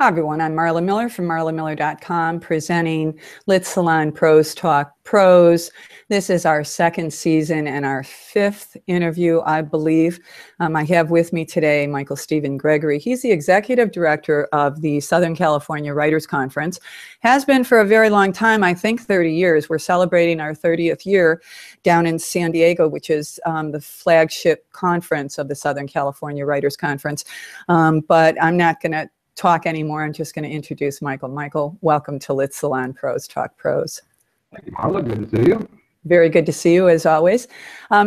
Hi, everyone. I'm MarleneGeller from MarleneGeller.com, presenting LitSalon Prose Talk Prose. This is our second season and our fifth interview, I believe. I have with me today Michael Stephen Gregory. He's the executive director of the Southern California Writers Conference. Has been for a very long time, I think 30 years. We're celebrating our 30th year down in San Diego, which is the flagship conference of the Southern California Writers Conference. But I'm not going to talk anymore. I'm just going to introduce Michael. Michael, welcome to LitSalon Prose Talk Prose. Thank you, Marla. Good to see you. Very good to see you, as always.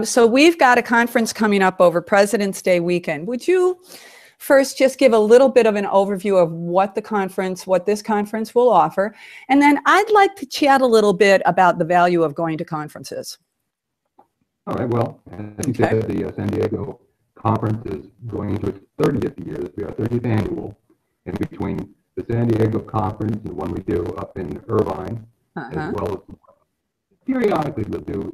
So we've got a conference coming up over President's Day weekend. Would you first just give a little bit of an overview of what this conference will offer? And then I'd like to chat a little bit about the value of going to conferences. All right. Well, as you said, the San Diego conference is going into its 30th year. This will be our 30th annual. In between the San Diego conference and one we do up in Irvine, as well as periodically we'll do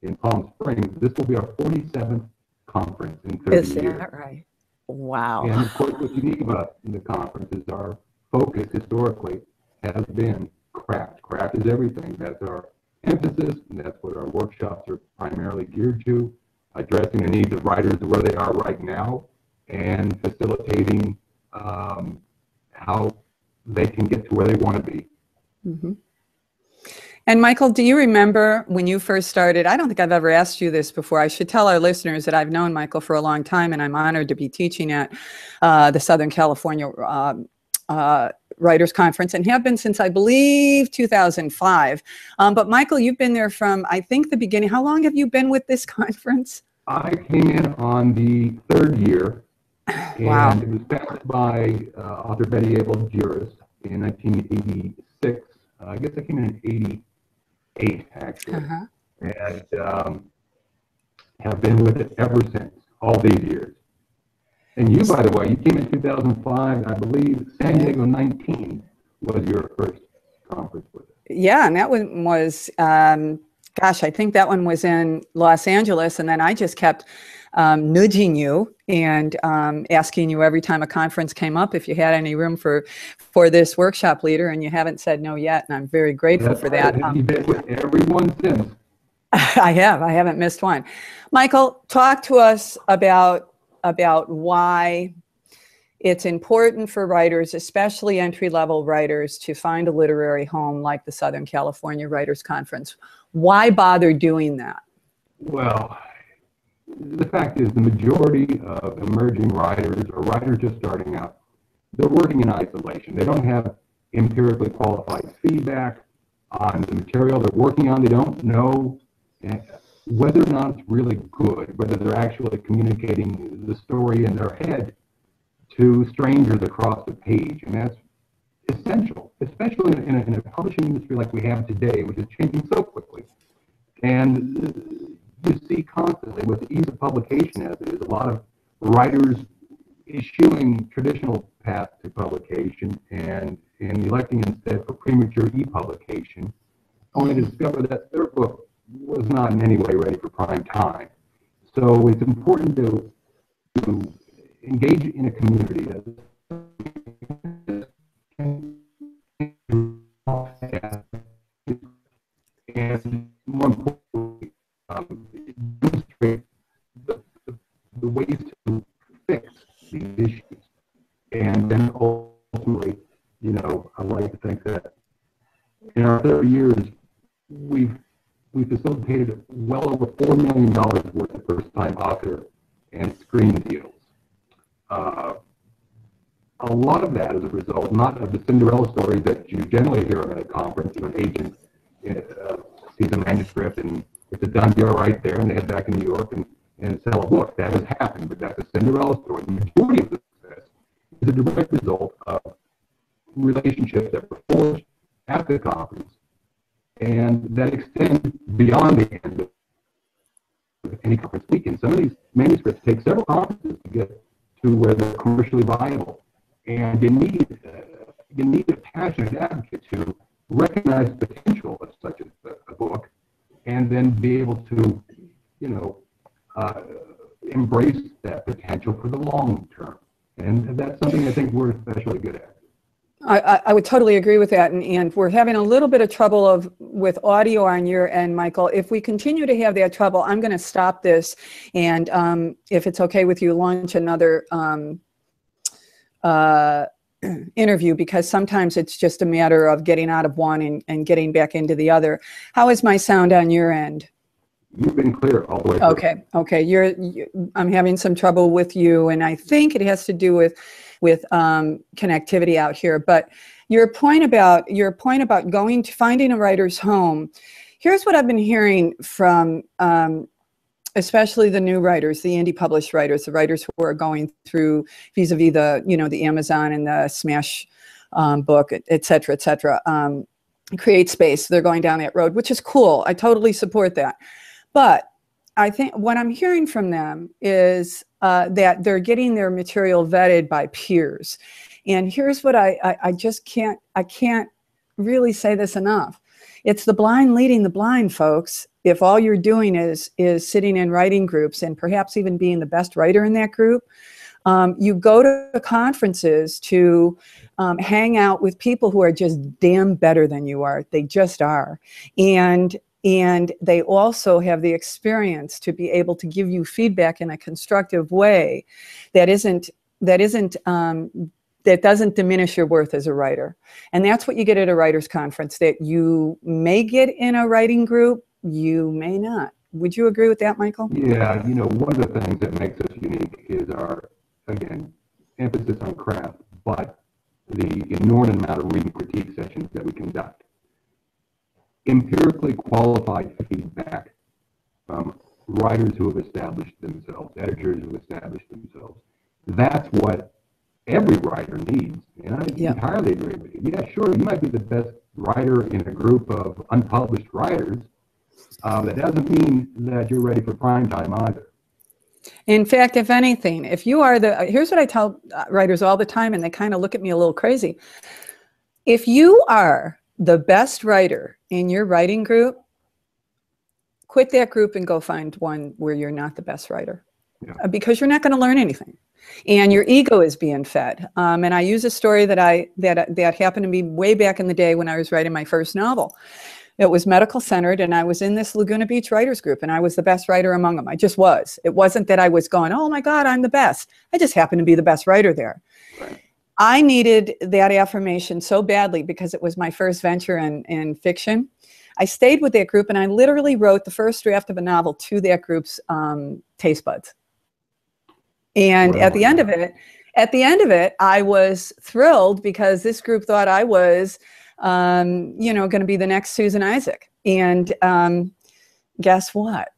in Palm Springs. This will be our 47th conference in 30 years. Is that right? Wow. And of course, what's unique about the conference is our focus historically has been craft. Craft is everything. That's our emphasis, and that's what our workshops are primarily geared to, addressing the needs of writers where they are right now and facilitating how they can get to where they want to be. Mm-hmm. And Michael, do you remember when you first started? I don't think I've ever asked you this before. I should tell our listeners that I've known Michael for a long time, and I'm honored to be teaching at the Southern California Writers Conference, and have been since, I believe, 2005. But Michael, you've been there from, I think, the beginning. How long have you been with this conference? I came in on the third year. Wow. And it was founded by author Betty Albers in 1986. I guess I came in 88, actually. And have been with it ever since, all these years. And you, by the way, you came in 2005. I believe San Diego 19 was your first conference with it. Yeah, and that one was, gosh, I think that one was in Los Angeles. And then I just kept nudging you and asking you every time a conference came up if you had any room for this workshop leader, and you haven't said no yet, and I'm very grateful for that. You've been with everyone since. I haven't missed one. Michael, talk to us about why it's important for writers, especially entry-level writers, to find a literary home like the Southern California Writers Conference. Why bother doing that? Well, the fact is the majority of emerging writers or writers just starting out, they're working in isolation. They don't have empirically qualified feedback on the material they're working on. They don't know whether or not it's really good, whether they're actually communicating the story in their head to strangers across the page. And that's essential, especially in a publishing industry like we have today, which is changing so quickly. And you see constantly with the ease of publication as it is, a lot of writers eschewing traditional paths to publication and electing instead for premature e-publication, only to discover that their book was not in any way ready for prime time. So it's important to engage in a community and more importantly, demonstrate the ways to fix these issues. And then ultimately, I like to think that in our 30 years, we've facilitated well over $4 million worth of first-time author and screen deals. A lot of that is a result, not of the Cinderella stories that you generally hear at a conference. An agent sees a manuscript and it's a done deal right there, and they head back to New York and sell a book. That has happened, but that's a Cinderella story. The majority of the success is a direct result of relationships that were forged at the conference and that extend beyond the end of any conference weekend. Some of these manuscripts take several conferences to get to where they're commercially viable, and you need a passionate advocate to recognize the potential of such a book, and then be able to, embrace that potential for the long term. And that's something I think we're especially good at. I would totally agree with that. And we're having a little bit of trouble with audio on your end, Michael. If we continue to have that trouble, I'm going to stop this. And if it's okay with you, launch another interview, because sometimes it's just a matter of getting out of one and getting back into the other. How is my sound on your end? You've been clear all the way through. Okay. Okay. I'm having some trouble with you, and I think it has to do with connectivity out here. But your point about finding a writer's home. Here's what I've been hearing from especially the new writers, the indie published writers, the writers who are going through vis-a-vis the Amazon and the Smash book, et cetera, create space. They're going down that road, which is cool. I totally support that. But I think what I'm hearing from them is that they're getting their material vetted by peers. And here's what I can't really say this enough. It's the blind leading the blind, folks. If all you're doing is sitting in writing groups and perhaps even being the best writer in that group, you go to conferences to hang out with people who are just damn better than you are. They just are. And they also have the experience to be able to give you feedback in a constructive way that doesn't diminish your worth as a writer. And that's what you get at a writer's conference, that you may get in a writing group, you may not. Would you agree with that, Michael? Yeah, one of the things that makes us unique is our, again, emphasis on craft, but the inordinate amount of reading critique sessions that we conduct. Empirically qualified feedback from writers who have established themselves, editors who have established themselves. That's what every writer needs. And I entirely agree with you. Yeah, sure, you might be the best writer in a group of unpublished writers. That doesn't mean that you're ready for prime time either. In fact, if anything, if you are here's what I tell writers all the time, and they kind of look at me a little crazy. If you are the best writer in your writing group, quit that group and go find one where you're not the best writer, because you're not going to learn anything, and your ego is being fed. And I use a story that happened to me way back in the day when I was writing my first novel. It was medical centered, and I was in this Laguna Beach writers group, and I was the best writer among them. I just was. It wasn't that I was going, oh my God, I'm the best. I just happened to be the best writer there. Right. I needed that affirmation so badly because it was my first venture in fiction. I stayed with that group, and I literally wrote the first draft of a novel to that group's taste buds. And at the end of it, I was thrilled because this group thought I was going to be the next Susan Isaac. And guess what?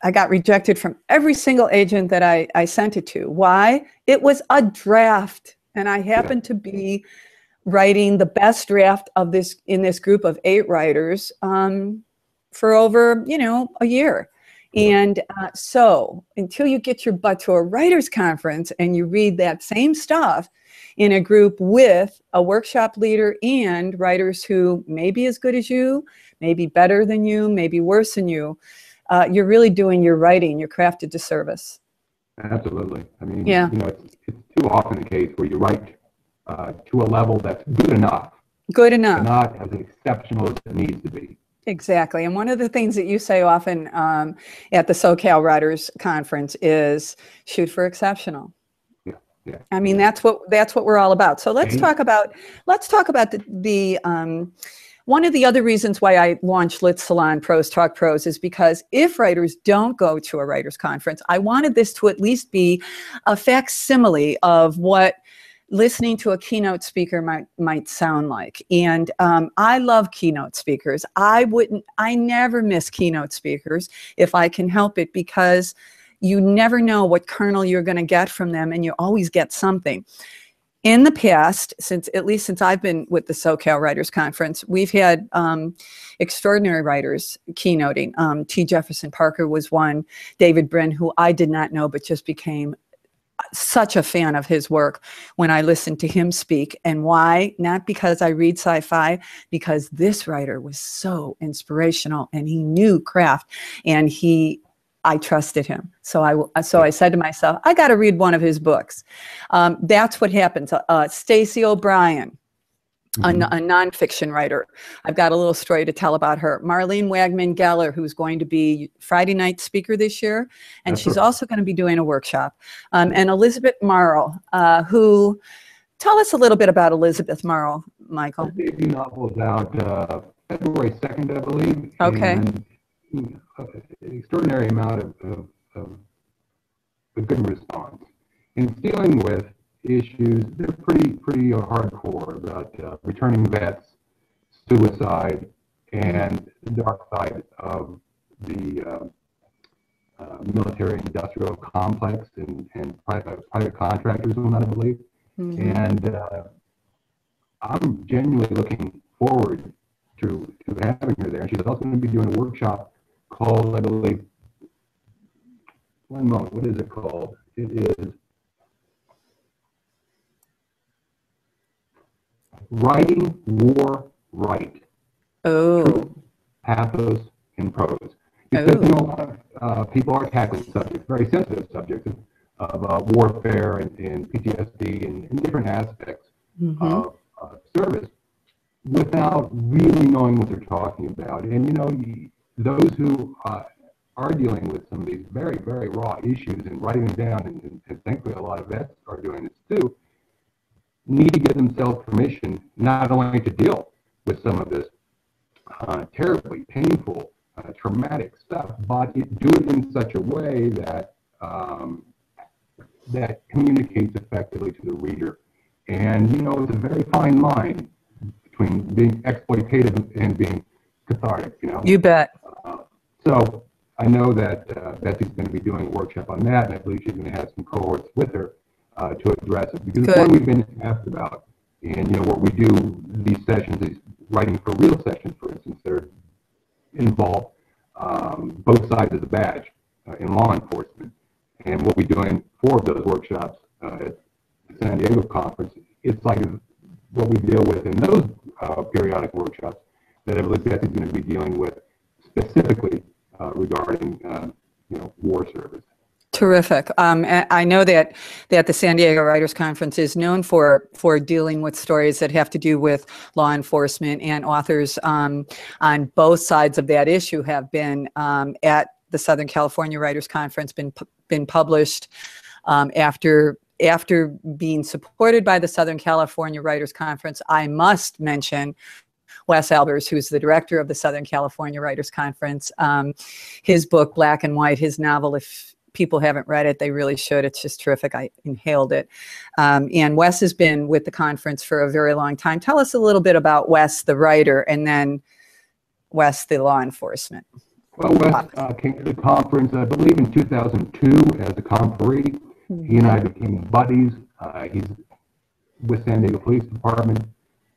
I got rejected from every single agent that I sent it to. Why? It was a draft. And I happened to be writing the best draft of in this group of 8 writers for over, a year. And so until you get your butt to a writer's conference and you read that same stuff in a group with a workshop leader and writers who may be as good as you, maybe better than you, maybe worse than you, you're really doing your writing, your craft a disservice. Absolutely. I mean, it's too often the case where you write to a level that's good enough. Good enough. But not as exceptional as it needs to be. Exactly. And one of the things that you say often at the SoCal Writers Conference is shoot for exceptional. Yeah. I mean, that's what we're all about. So let's talk about the one of the other reasons why I launched LitSalon Prose Talk Prose is because if writers don't go to a writers conference, I wanted this to at least be a facsimile of what listening to a keynote speaker might sound like. And I love keynote speakers. I never miss keynote speakers if I can help it, because you never know what kernel you're going to get from them, and you always get something. In the past, since I've been with the SoCal Writers Conference, we've had extraordinary writers keynoting. T. Jefferson Parker was one, David Brin, who I did not know, but just became such a fan of his work when I listened to him speak. And why? Not because I read sci-fi, because this writer was so inspirational and he knew craft, and he I trusted him. So I said to myself, I got to read one of his books. That's what happens. StacyO'Brien, a nonfiction writer. I've got a little story to tell about her. MarleneGeller, who's going to be Friday night speaker this year, and she's also going to be doing a workshop. And Elizabeth Marle, who, tell us a little bit about Elizabeth Marle, Michael. A debut novel about February 2nd, I believe. Okay. And an extraordinary amount of a good response. And it's dealing with issues that are pretty hardcore about returning vets, suicide, and the dark side of the military-industrial complex and private contractors, I believe. And I'm genuinely looking forward to having her there. And she's also going to be doing a workshop called, I believe, one moment, what is it called? It is Writing War Right. Oh. Truth, pathos, and prose. Because you know, a lot of people are tackling subjects, very sensitive subjects of warfare and PTSD and different aspects of service without really knowing what they're talking about. And you know, those who are dealing with some of these very, very raw issues and writing them down, and thankfully a lot of vets are doing this too, need to give themselves permission not only to deal with some of this terribly painful, traumatic stuff, but do it in such a way that that communicates effectively to the reader. And you know, it's a very fine line between being exploitative and being cathartic. You know. You bet. So I know that Betsy's going to be doing a workshop on that, and I believe she's going to have some cohorts with her to address it, because it's one we've been asked about. And you know, what we do these sessions, these writing for real sessions, for instance, that are involve both sides of the badge in law enforcement. And what we're doing 4 of those workshops at the San Diego conference, it's like what we deal with in those periodic workshops that I believe Betsy's going to be dealing with specifically regarding you know, war service. Terrific. I know that the San Diego Writers Conference is known for dealing with stories that have to do with law enforcement, and authors on both sides of that issue have been at the Southern California Writers Conference, been published after being supported by the Southern California Writers Conference. I must mention Wes Albers, who's the director of the Southern California Writers Conference. His book, Black and White, his novel, if people haven't read it, they really should. It's just terrific. I inhaled it. And Wes has been with the conference for a very long time. Tell us a little bit about Wes, the writer, and then Wes, the law enforcement. Well, Wes came to the conference, I believe, in 2002 as a conferee. He and I became buddies. He's with San Diego Police Department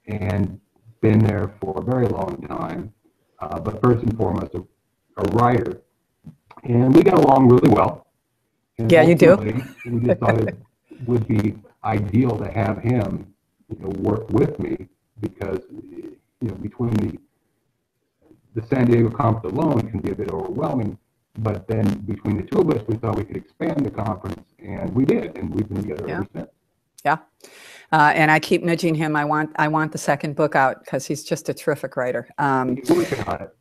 and been there for a very long time. But first and foremost, a writer. And we got along really well. And yeah, you do. We decided it would be ideal to have him, you know, work with me, because you know, between the San Diego conference alone can be a bit overwhelming. But then between the two of us, we thought we could expand the conference, and we did, and we've been together ever since. Yeah. And I keep nudging him. I want the second book out, because he's just a terrific writer. He's working on it.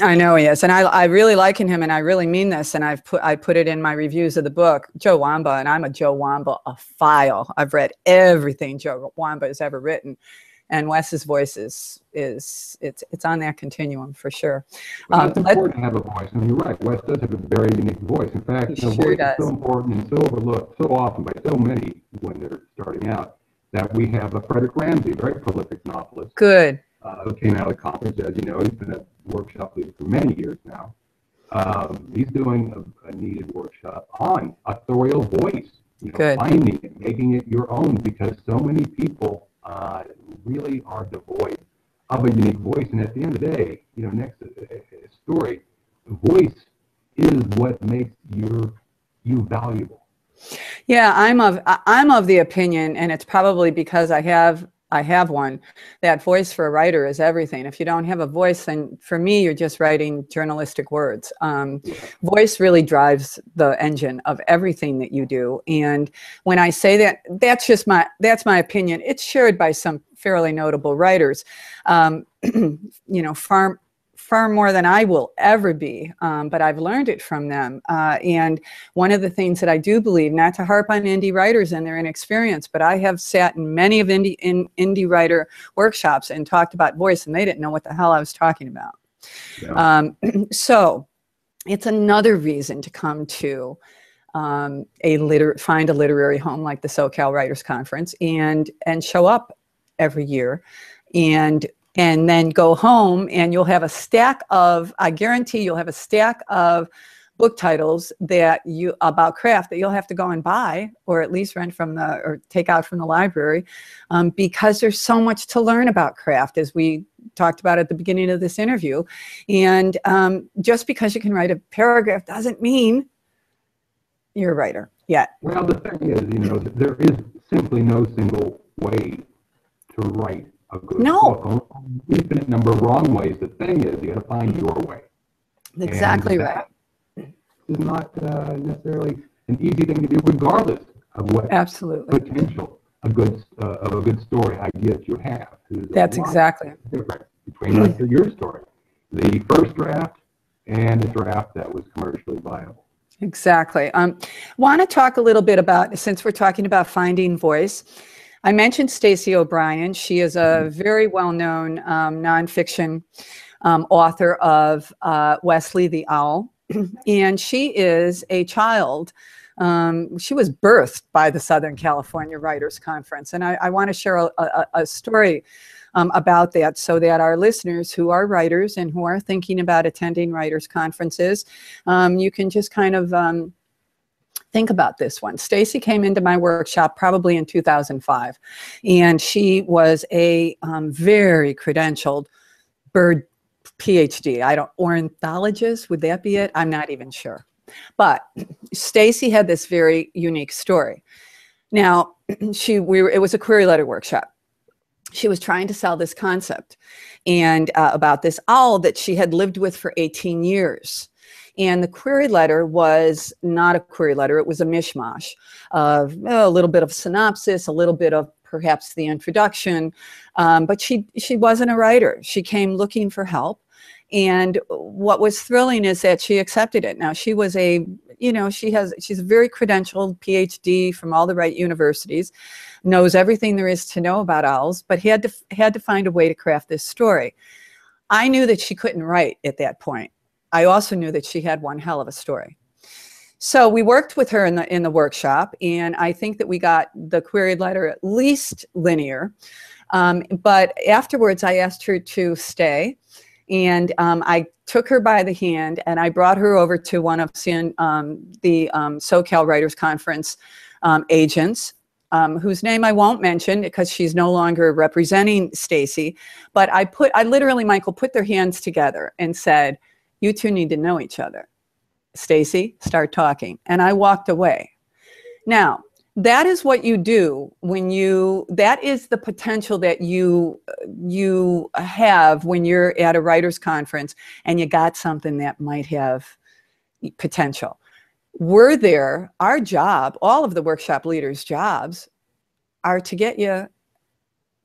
I know he is, and I really liken him, and I really mean this, and I put it in my reviews of the book, Joe Wamba, and I'm a Joe Wamba-ophile. I've read everything Joe Wamba has ever written, and Wes's voice is it's on that continuum for sure. Well, it's important to have a voice, and you're right. Wes does have a very unique voice. In fact, he sure voice does. is so important and so overlooked so often by so many when they're starting out, that we have a Frederick Ramsey, very prolific novelist. Good. Who came out of the conference, as you know. He's been a workshop leader for many years now. He's doing a needed workshop on authorial voice, you know, finding it, making it your own, because so many people really are devoid of a unique voice. And at the end of the day, you know, next to a story, voice is what makes you valuable. Yeah, I'm of the opinion, and it's probably because I have I have one. That voice for a writer is everything. If you don't have a voice, then for me, you're just writing journalistic words. Voice really drives the engine of everything that you do. And when I say that, that's my opinion. It's shared by some fairly notable writers, you know, far more than I will ever be, but I've learned it from them. And one of the things that I do believe, not to harp on indie writers and their inexperience, but I have sat in many of indie writer workshops and talked about voice, and they didn't know what the hell I was talking about. Yeah. So it's another reason to come to find a literary home like the SoCal Writers Conference and show up every year, and then go home, and you'll have a stack of, I guarantee you'll have a stack of book titles about craft that you'll have to go and buy, or at least rent from or take out from the library, because there's so much to learn about craft, as we talked about at the beginning of this interview. And just because you can write a paragraph doesn't mean you're a writer yet. Well, the thing is, you know, there is simply no single way to write a good book. Infinite number of wrong ways. The thing is, you got to find your way. Exactly right. It's not necessarily an easy thing to do, regardless of what potential of a good story idea that you have. That's exactly different between like your story, the first draft and a draft that was commercially viable. Exactly. Want to talk a little bit about, since we're talking about finding voice, I mentioned StacyOBrien. She is a very well-known nonfiction author of Wesley the Owl, and she is a child. She was birthed by the Southern California Writers Conference, and I want to share a story about that, so that our listeners who are writers and who are thinking about attending writers' conferences, you can just kind of think about this one. Stacy came into my workshop probably in 2005, and she was a very credentialed bird PhD. Ornithologist, would that be it? I'm not even sure. But Stacy had this very unique story. Now, it was a query letter workshop. She was trying to sell this concept and about this owl that she had lived with for 18 years. And the query letter was not a query letter. It was a mishmash of a little bit of synopsis, a little bit of perhaps the introduction. But she wasn't a writer. She came looking for help. And what was thrilling is that she accepted it. Now, she was she's a very credentialed PhD from all the right universities, knows everything there is to know about owls, but had to find a way to craft this story. I knew that she couldn't write at that point. I also knew that she had one hell of a story. So we worked with her in the workshop, and I think that we got the queried letter at least linear. But afterwards, I asked her to stay, and I took her by the hand, and I brought her over to one of the SoCal Writers Conference agents, whose name I won't mention because she's no longer representing Stacy. But I literally, Michael, put their hands together and said, "You two need to know each other. Stacy, start talking." And I walked away. Now, that is what you do that is the potential that you have when you're at a writer's conference and you got something that might have potential. Our job, all of the workshop leaders' jobs are to get you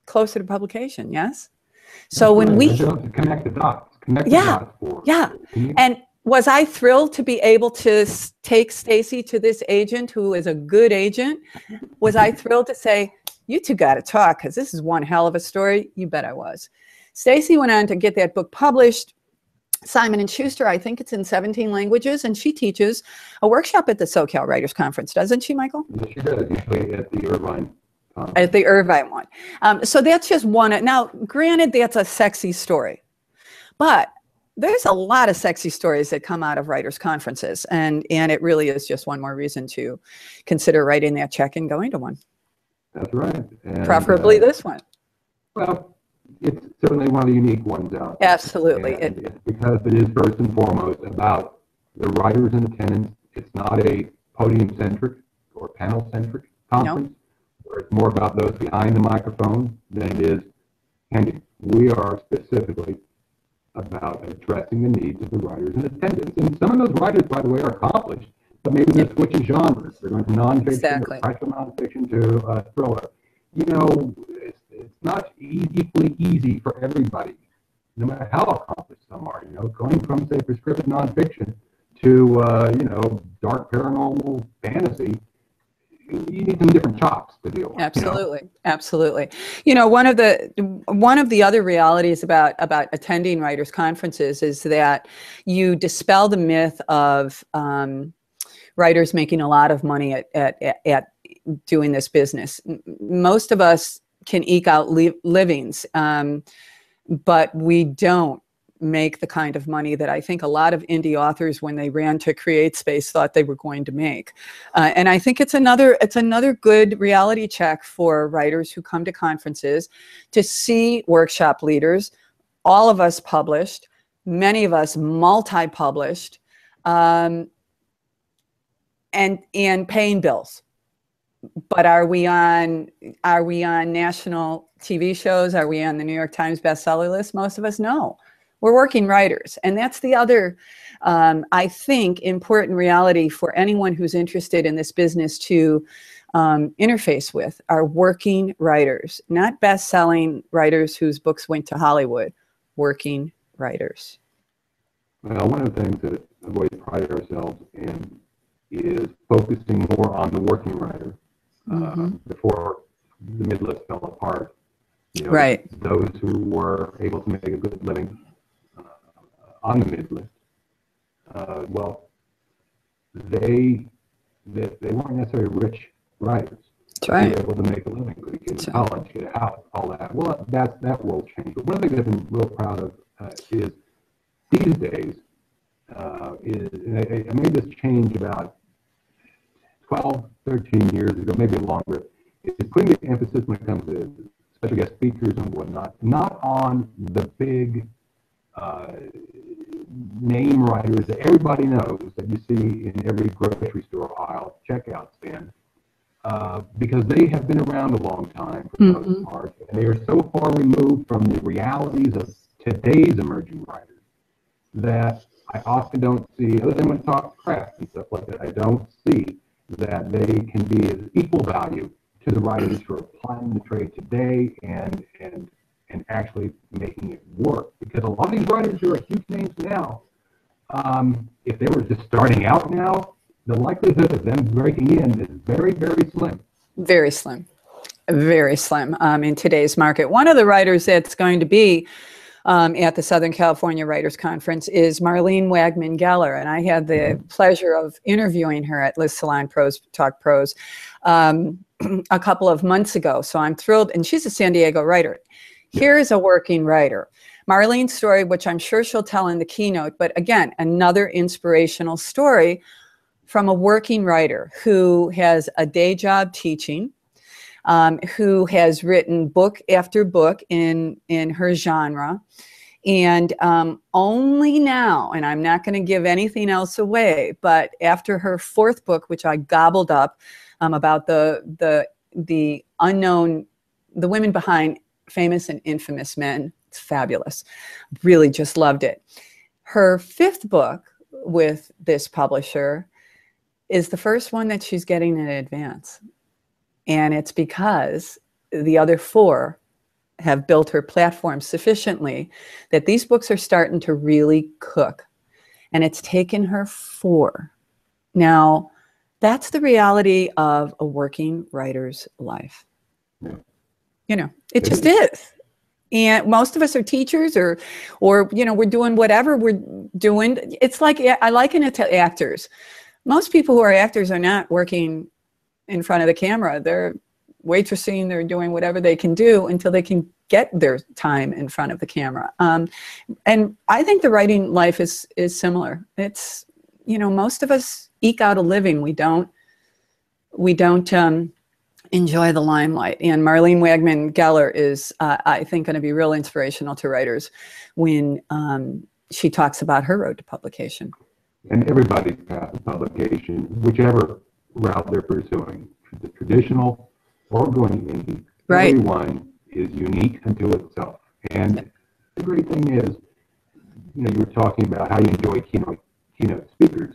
closer to publication, yes? So when we connect the dots. And was I thrilled to be able to take Stacy to this agent who is a good agent? Was I thrilled to say, "You two got to talk because this is one hell of a story"? You bet I was. Stacy went on to get that book published. Simon & Schuster, I think it's in 17 languages, and she teaches a workshop at the SoCal Writers Conference, doesn't she, Michael? Yes, she does, usually at the Irvine. At the Irvine one. So that's just one. Now, granted, that's a sexy story, but there's a lot of sexy stories that come out of writers' conferences, and it really is just one more reason to consider writing that check and going to one. That's right. And, preferably this one. Well, it's certainly one of the unique ones out there. Absolutely. It's because it is first and foremost about the writers in attendance. It's not a podium-centric or panel-centric conference. Nope. where it's more about those behind the microphone than it is attending. We are specifically about addressing the needs of the writers in attendance. And some of those writers, by the way, are accomplished, but maybe they're switching genres. They're going from nonfiction or practical nonfiction to thriller. You know, it's not equally easy for everybody, no matter how accomplished some are. You know, going from, say, prescriptive nonfiction to, you know, dark paranormal fantasy, you need some different chops to deal with. Absolutely, you know? Absolutely. You know, one of the other realities about attending writers' conferences is that you dispel the myth of writers making a lot of money at doing this business. Most of us can eke out livings, but we don't make the kind of money that I think a lot of indie authors, when they ran to CreateSpace, thought they were going to make. And I think it's another good reality check for writers who come to conferences to see workshop leaders, all of us published, many of us multi-published, and paying bills. But are we on national TV shows? Are we on the New York Times bestseller list? Most of us no. We're working writers. And that's the other, I think, important reality for anyone who's interested in this business to interface with, are working writers, not best-selling writers whose books went to Hollywood, working writers. Well, one of the things that I've always prided ourselves in is focusing more on the working writer before the mid-list fell apart. You know, right. Those who were able to make a good living on the mid-list, well, they weren't necessarily rich writers. That's right. They were able to make a living, go to college, get a house, all that. Well, that world changed. But one of the things I've been real proud of is these days, I made this change about 12, 13 years ago, maybe longer, is putting the emphasis when it comes to special guest speakers and whatnot, not on the big name writers that everybody knows that you see in every grocery store aisle, checkout stand, because they have been around a long time for the most part, and they are so far removed from the realities of today's emerging writers that I often don't see, other than when talk craft and stuff like that, I don't see that they can be of equal value to the writers who are applying the trade today and actually making it work. Because a lot of these writers who are huge names now, if they were just starting out now, the likelihood of them breaking in is very, very slim. Very slim. Very slim in today's market. One of the writers that's going to be at the Southern California Writers Conference is MarleneGeller, and I had the pleasure of interviewing her at LitSalon Talk Prose a couple of months ago. So I'm thrilled, and she's a San Diego writer. Here's a working writer. Marlene's story, which I'm sure she'll tell in the keynote, but again, another inspirational story from a working writer who has a day job teaching, who has written book after book in her genre, and only now, and I'm not going to give anything else away, but after her fourth book, which I gobbled up, about the unknown, the women behind famous and infamous men. It's fabulous. Really just loved it. Her fifth book with this publisher is the first one that she's getting in advance. And it's because the other four have built her platform sufficiently that these books are starting to really cook. And it's taken her 4. Now, that's the reality of a working writer's life. Yeah. You know, it just is. And most of us are teachers or you know, we're doing whatever we're doing. It's like, I liken it to actors. Most people who are actors are not working in front of the camera. They're waitressing, they're doing whatever they can do until they can get their time in front of the camera. And I think the writing life is similar. It's, you know, most of us eke out a living. We don't enjoy the limelight. And MarleneGeller is, I think, going to be real inspirational to writers when she talks about her road to publication. And everybody's path to publication, whichever route they're pursuing, the traditional or going indie. Right. Everyone is unique unto itself. And the great thing is, you were talking about how you enjoy keynote speakers.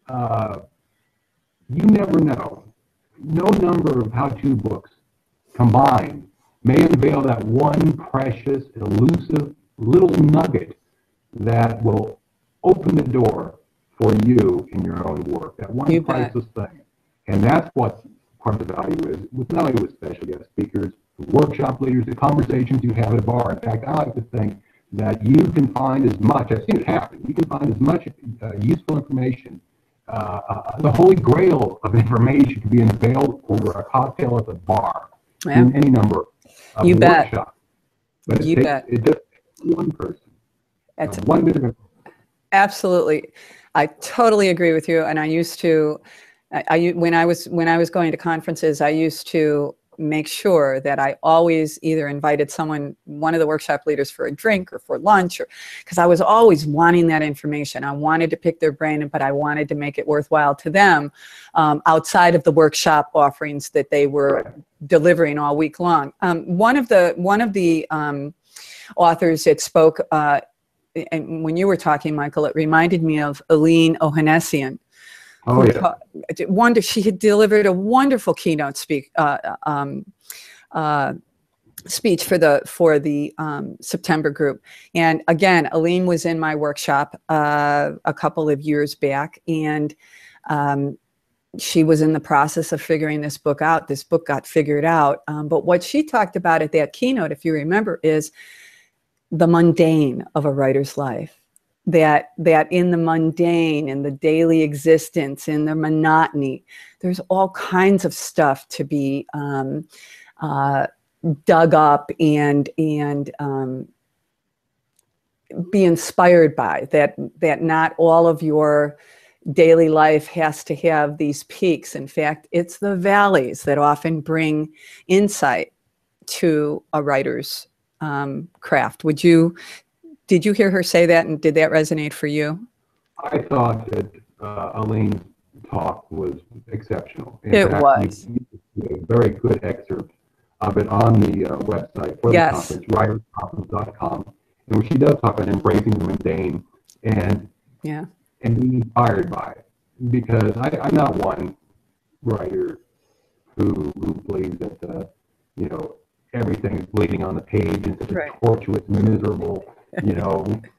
You never know. No number of how-to books combined may unveil that one precious, elusive little nugget that will open the door for you in your own work. That one priceless thing. And that's what part of the value is, with not only with special guest speakers, workshop leaders, the conversations you have at a bar. In fact, I like to think that you can find as much, I've seen it happen, you can find as much useful information. The holy grail of information can be unveiled over a cocktail at the bar in any number of workshops. But it just one person. One bit of information. Absolutely. I totally agree with you. And I used to, when I was going to conferences, I used to make sure that I always either invited one of the workshop leaders for a drink or for lunch, or because I was always wanting that information. I wanted to pick their brain, but I wanted to make it worthwhile to them outside of the workshop offerings that they were delivering all week long. One of the authors that spoke, and when you were talking, Michael, it reminded me of Aline Ohanessian. Oh, yeah. She had delivered a wonderful keynote speech for the September group. And again, Aline was in my workshop a couple of years back, and she was in the process of figuring this book out. This book got figured out. But what she talked about at that keynote, if you remember, is the mundane of a writer's life. That in the mundane, in the daily existence, in the monotony, there's all kinds of stuff to be dug up and be inspired by. That not all of your daily life has to have these peaks. In fact, it's the valleys that often bring insight to a writer's craft. Did you hear her say that, and did that resonate for you? I thought that Aline's talk was exceptional. It was. A very good excerpt of it on the website for the conference, writersconference.com, and where she does talk about embracing the mundane and being inspired by it. Because I'm not one writer who believes that everything is bleeding on the page and such a tortuous, miserable,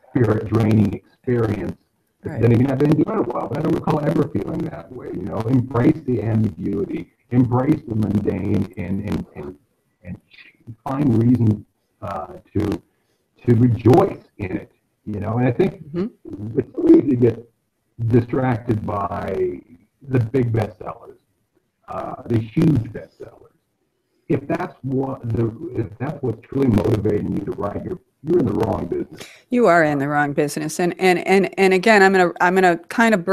spirit-draining experience. Then again, I've been doing it a while, but I don't recall ever feeling that way. Embrace the ambiguity, embrace the mundane, and find reason to rejoice in it. And I think it's easy to get distracted by the big bestsellers, the huge bestsellers. If that's what's truly motivating you to write, you're in the wrong business. You are in the wrong business. And again, I'm gonna kind of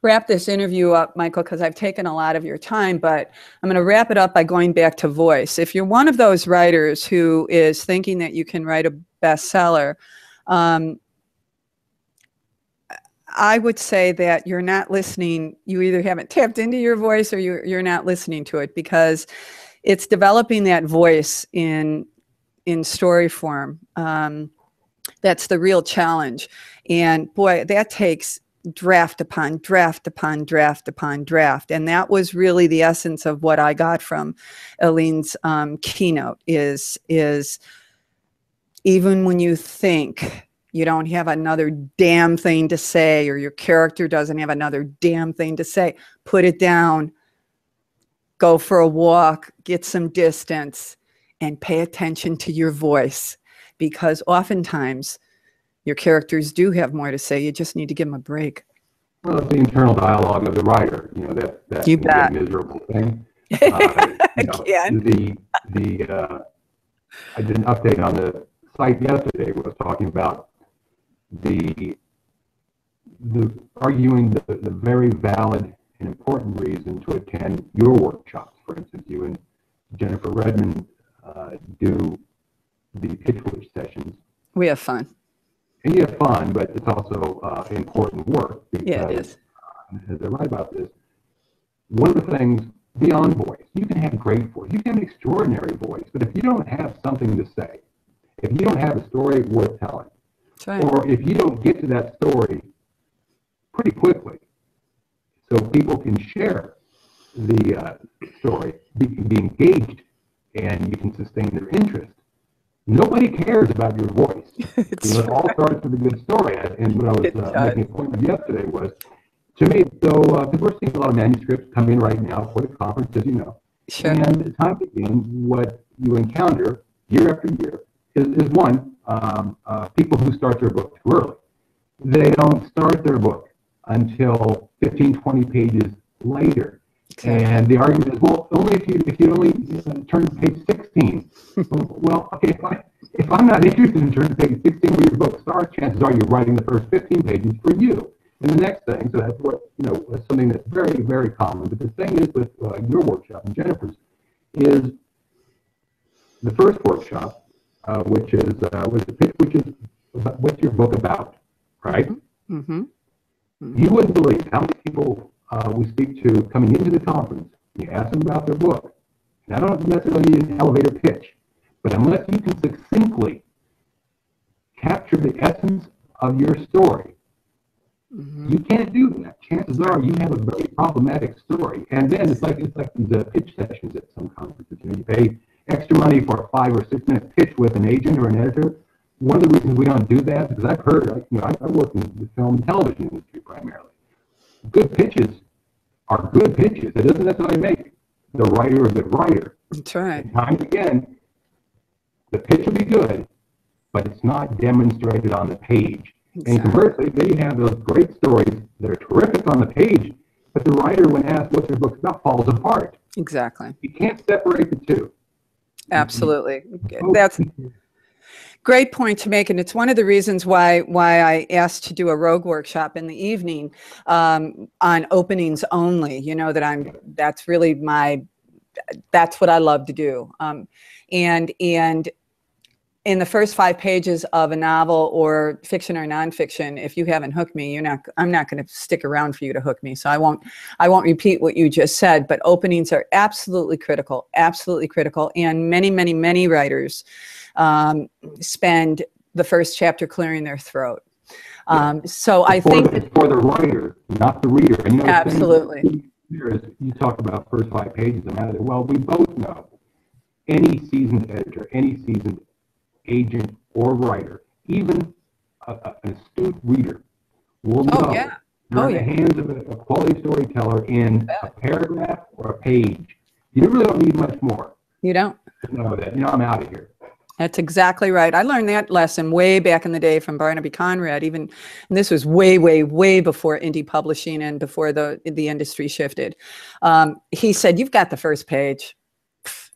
wrap this interview up, Michael, because I've taken a lot of your time, but I'm gonna wrap it up by going back to voice. If you're one of those writers who is thinking that you can write a bestseller, I would say that you're not listening. You either haven't tapped into your voice or you're not listening to it, because it's developing that voice in story form. That's the real challenge. And boy, that takes draft upon draft upon draft upon draft. And that was really the essence of what I got from Aline's keynote is even when you think you don't have another damn thing to say, or your character doesn't have another damn thing to say, put it down, go for a walk, get some distance, and pay attention to your voice, because oftentimes your characters do have more to say. You just need to give them a break. Well, it's the internal dialogue of the writer, that you bet. Miserable thing. I did an update on the site yesterday where I was talking about the arguing the very valid and important reason to attend your workshops. For instance, you and Jennifer Redmond do the pitch witch sessions. We have fun. And you have fun, but it's also important work. Because, yeah, it is. As I write about this, one of the things beyond voice. You can have great voice. You can have an extraordinary voice. But if you don't have something to say, if you don't have a story worth telling, Right. or if you don't get to that story pretty quickly so people can share the story, be engaged, and you can sustain their interest, nobody cares about your voice. It all starts with a good story. And what I was making a point of yesterday was, to me, so because we're seeing a lot of manuscripts come in right now for the conference, as you know. Sure. And time to begin, what you encounter year after year is one, people who start their book too early. They don't start their book until 15, 20 pages later. Okay. And the argument is, well, only if you only turn to page 16. Well, okay, if I'm not interested in turning to page 16 where your book starts, chances are you're writing the first 15 pages for you. And the next thing, so that's what, something that's very, very common. But the thing is with your workshop and Jennifer's, is the first workshop, which is what's your book about, right? Mm-hmm. Mm-hmm. You wouldn't believe how many people we speak to coming into the conference. You ask them about their book. And I don't necessarily need an elevator pitch, but unless you can succinctly capture the essence of your story, mm-hmm. you can't do that. Chances are you have a very problematic story. And then it's like these pitch sessions at some conferences. You pay extra money for a 5 or 6 minute pitch with an agent or an editor. One of the reasons we don't do that is because I've heard, I work in the film and television industry primarily. Good pitches are good pitches. It doesn't necessarily make the writer a good writer. That's right. And time again, the pitch will be good, but it's not demonstrated on the page. Exactly. And conversely, they have those great stories that are terrific on the page, but the writer, when asked what their book's about, falls apart. Exactly. You can't separate the two. Absolutely. That's great point to make, and it's one of the reasons why I asked to do a rogue workshop in the evening on openings only. That's really that's what I love to do. And in the first 5 pages of a novel or fiction or nonfiction, if you haven't hooked me, I'm not going to stick around for you to hook me. So I won't repeat what you just said, but openings are absolutely critical, and many writers spend the first chapter clearing their throat. So I think it's for the writer, not the reader. And absolutely. You talk about first 5 pages of matter. Well, we both know any seasoned editor, any seasoned agent or writer, even an astute reader will know you're in the hands of a quality storyteller in a paragraph or a page. You really don't need much more. You don't. To know that. I'm out of here. That's exactly right. I learned that lesson way back in the day from Barnaby Conrad, and this was way before indie publishing and before the industry shifted. He said, you've got the first page.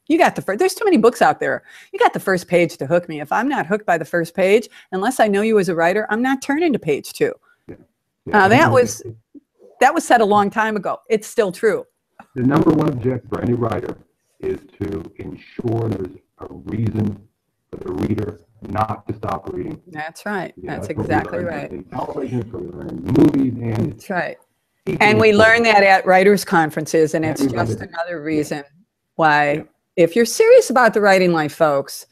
You got there's too many books out there. You got the first page to hook me. If I'm not hooked by the first page, unless I know you as a writer, I'm not turning to page 2. That was said a long time ago. It's still true. The number one objective for any writer is to ensure there's a reason for the reader not to stop reading. That's right. That's exactly right. In television, we learn in movies, and that's right. And we learn that at writers' conferences, and it's just another reason why. If you're serious about the writing life, folks,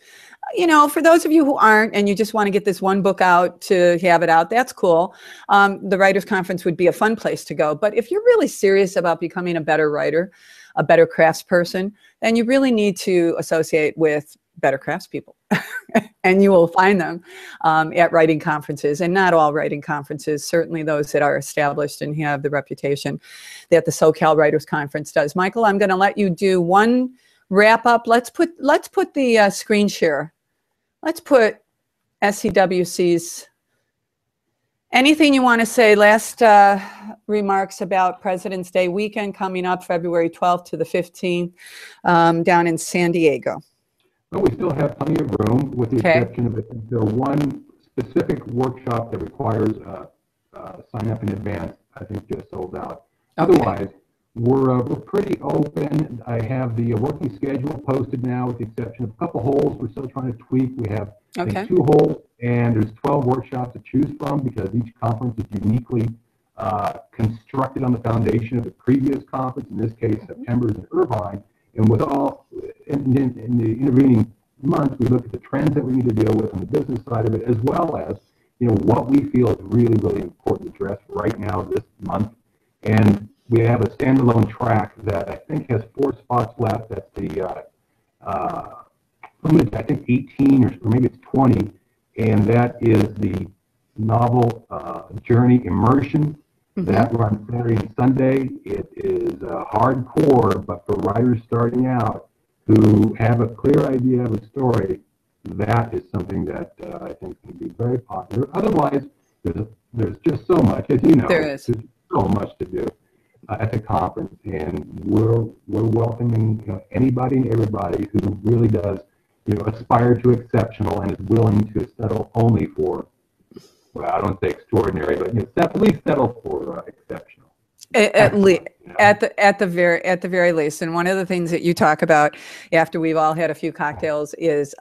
for those of you who aren't and you just want to get this one book out to have it out, that's cool. The Writers' Conference would be a fun place to go. But if you're really serious about becoming a better writer, a better craftsperson, then you really need to associate with better craftspeople. And you will find them at writing conferences, and not all writing conferences, certainly those that are established and have the reputation that the SoCal Writers' Conference does. Michael, I'm going to let you do one wrap up. Let's put the screen share. Let's put SCWC's. Anything you want to say? Last remarks about President's Day weekend coming up, February 12th to the 15th, down in San Diego. Well, we still have plenty of room, with the exception of the one specific workshop that requires sign up in advance. I think just sold out. Okay. Otherwise, we're pretty open. I have the working schedule posted now, with the exception of a couple holes we're still trying to tweak. We have I think 2 holes, and there's 12 workshops to choose from, because each conference is uniquely constructed on the foundation of the previous conference, in this case, September's in Irvine, and with all, in the intervening months, we look at the trends that we need to deal with on the business side of it, as well as, what we feel is really, really important to address right now this month. And we have a standalone track that I think has 4 spots left. That's the, I think 18 or maybe it's 20, and that is the novel journey immersion. That runs Saturday and Sunday. It is hardcore, but for writers starting out who have a clear idea of a story, that is something that I think can be very popular. Otherwise, there's just so much, as you know, there's so much to do at the conference, and we're welcoming anybody and everybody who really does aspire to exceptional and is willing to settle only for, well, I don't say extraordinary, but at least settle for exceptional. At the very least. And one of the things that you talk about after we've all had a few cocktails is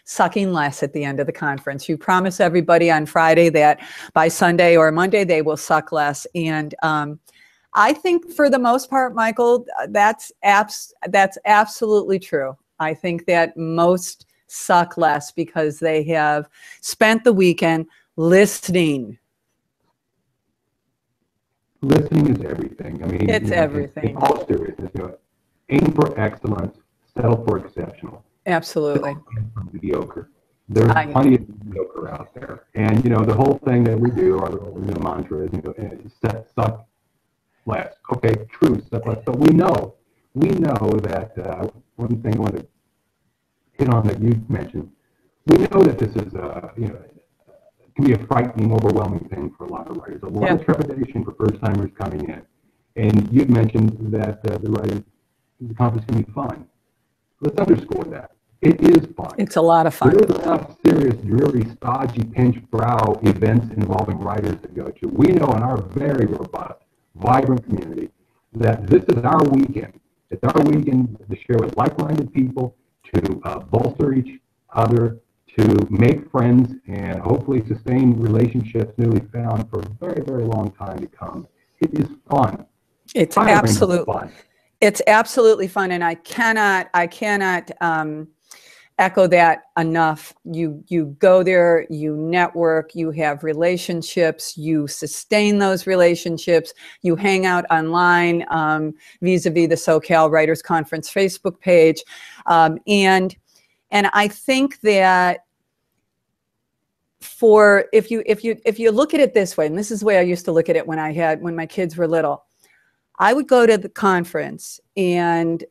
sucking less at the end of the conference. You promise everybody on Friday that by Sunday or Monday they will suck less. And I think for the most part, Michael, that's absolutely true. I think that most suck less because they have spent the weekend listening. Listening is everything. I mean, it's everything. In all seriousness, aim for excellence, settle for exceptional. Absolutely. From mediocre. There's plenty of mediocre out there, and the whole thing that we do, our mantra is suck less. Okay, true, suck less. But we know that one thing I want to hit on that you mentioned. We know that this is can be a frightening, overwhelming thing for a lot of writers. A lot of trepidation for first-timers coming in. And you'd mentioned that the conference can be fun. Let's underscore that. It is fun. It's a lot of fun. There is enough serious, dreary, stodgy, pinch brow events involving writers to go to. We know in our very robust, vibrant community that this is our weekend. It's our weekend to share with like-minded people, to bolster each other, to make friends and hopefully sustain relationships newly found for a very, very long time to come. It is fun. It's absolutely fun. It's absolutely fun, and I cannot echo that enough. You go there, you network, you have relationships, you sustain those relationships, you hang out online vis-a-vis the SoCal Writers Conference Facebook page, and I think that if you look at it this way, and this is the way I used to look at it when my kids were little, I would go to the conference, and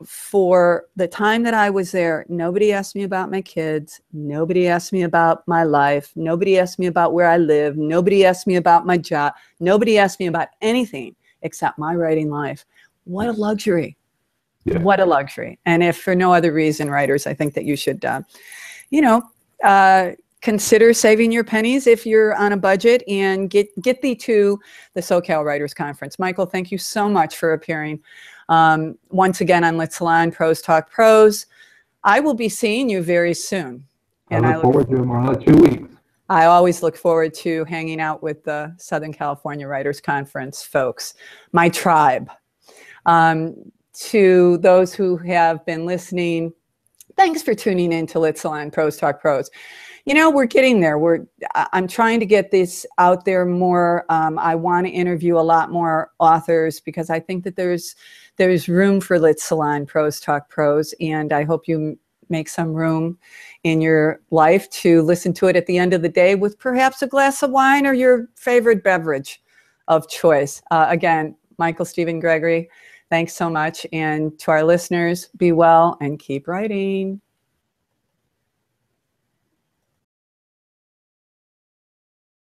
for the time that I was there, nobody asked me about my kids, nobody asked me about my life, nobody asked me about where I live, nobody asked me about my job, nobody asked me about anything except my writing life. What a luxury. Yeah. What a luxury. And if for no other reason, writers, I think that you should, consider saving your pennies if you're on a budget and get thee to the SoCal Writers Conference. Michael, thank you so much for appearing once again on LitSalon, Prose Talk Prose. I will be seeing you very soon. And I look forward to it in 2 weeks. I always look forward to hanging out with the Southern California Writers Conference folks, my tribe. To those who have been listening, thanks for tuning in to LitSalon, Prose Talk Prose. We're getting there. I'm trying to get this out there more. I want to interview a lot more authors because I think that there's room for LitSalon, Prose Talk Prose, and I hope you make some room in your life to listen to it at the end of the day with perhaps a glass of wine or your favorite beverage of choice. Again, Michael, Stephen, Gregory, thanks so much. And to our listeners, be well and keep writing.